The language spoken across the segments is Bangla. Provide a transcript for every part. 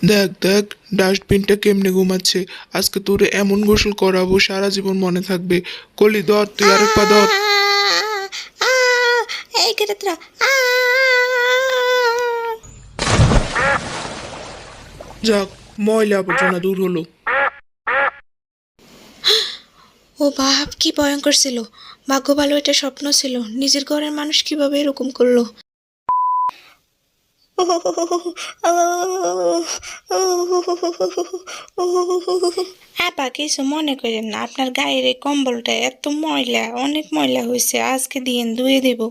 দেখ দেখ, ডাস্টবিনটা কেমনে ঘুমাচ্ছে। আজকে তোরে এমন গোসল করাবো সারা জীবন মনে থাকবে। কলি ধর, তুই আরেক পা ধর। এই কেটে যাক, ময়লা আবর্জনা দূর হলো। ও বাপ, কি ভয়ঙ্কর ছিল। ভাগ্য ভালো এটা স্বপ্ন ছিল। নিজের ঘরের মানুষ কিভাবে এরকম করলো। আপা, কিছু মনে করেন না, আপনার গায়ের এই কম্বলটা এত ময়লা, অনেক ময়লা হয়েছে, আজকে দিন ধুয়ে দেব।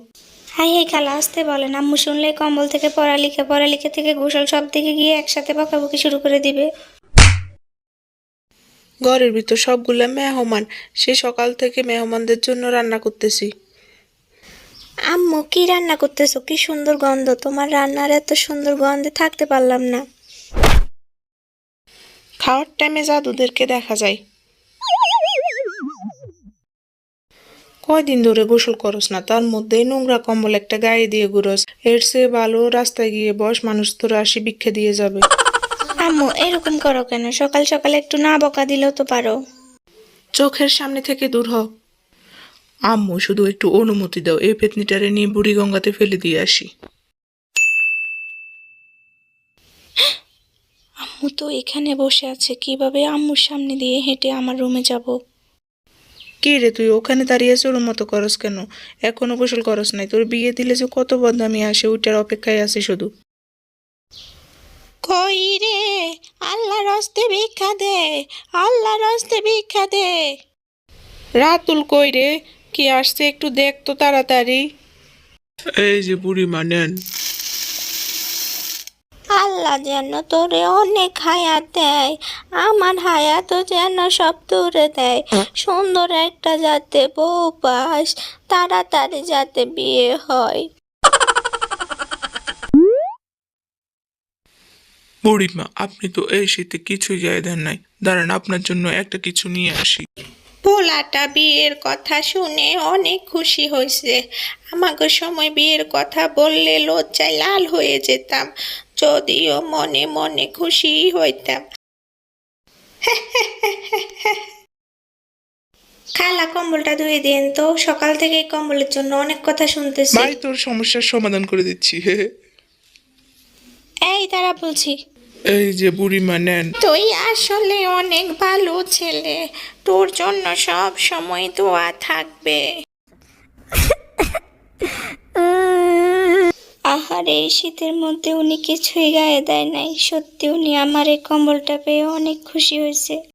হাই হাই খালা, আসতে বলেন, আম্মু শুনলে কম্বল থেকে পড়ালেখা, পড়ালেখা থেকে গোসল সব দিকে গিয়ে একসাথে বকাবকি শুরু করে দিবে। ঘরের ভিতর সবগুলা মেহমান, সে সকাল থেকে মেহমানদের জন্য রান্না করতেছি। আম্মু, কি রান্না করতেছো? কি সুন্দর গন্ধ, তোমার রান্নার এত সুন্দর গন্ধে থাকতে পারলাম না। খাওয়ার টাইমে জাদুদেরকে দেখা যায়। কয়দিন ধরে গোসল করস না, তার মধ্যে নোংরা কম্বল একটা গায়ে দিয়ে ঘুরস। এর চেয়ে ভালো রাস্তায় গিয়ে বস, মানুষ তোরা আসি ভিক্ষে দিয়ে যাবে। আম্মু, এরকম করো কেন? সকাল সকাল একটু না বকা দিলেও তো পারো। চোখের সামনে থেকে দূর হ। আম্মু, শুধু একটু অনুমতি দাও, এই পেতনিটারে নিয়ে বুড়িগঙ্গাতে ফেলে দিয়ে আসি। আম্মু তো এখানে বসে আছে, কিভাবে আম্মুর সামনে দিয়ে হেঁটে আমার রুমে যাব? কি রে, তুই ওখানে দাঁড়িয়ে চোর মতো করস কেন? এখনো গোসল করস নাই? তোর বিয়ে দিলে যে কত বদনামি আসে, ওইটার অপেক্ষায় আছে শুধু। কই রে, আল্লাহর হস্তে ভিক্ষা দে, আল্লাহর হস্তে ভিক্ষা দে। রাতুল কই রে? কি আসছে একটু দেখ তো তাড়াতাড়ি। এই যে বুড়িমা, নেন। আল্লাহ যেন তোরে অনেক হায়াত দেয়, আমার হায়াতও যেন সব দূরে দেয়। সুন্দর একটা যাতে বউ পাস, তাড়াতাড়ি যাতে বিয়ে হয়। বুড়িমা, আপনি তো এই শীতে কিছুই গায়ে দেন নাই। দাঁড়ান, আপনার জন্য একটা কিছু নিয়ে আসি। পোলাটা বিয়ের কথা শুনে অনেক খুশি হয়েছে। আমাকে সময় বিয়ের কথা বললে লজ্জায় লাল হয়ে যেতাম, যদিও মনে মনে খুশি হইতাম। খালা, কম্বলটা ধুয়ে দিন তো, সকাল থেকে এই কম্বলের জন্য অনেক কথা শুনতেছি। ভাই, তোর সমস্যার সমাধান করে দিচ্ছি। এই তারা বলছি, এই যে বুড়িমা, নেন। তুই আসলে অনেক ভালো ছেলে, তোর জন্য সব সময় দোয়া থাকবে। আহারে, এই শীতের মধ্যে উনি কিছুই গায়ে দেয় নাই। সত্যি উনি আমার এই কম্বলটা পেয়ে অনেক খুশি হয়েছে।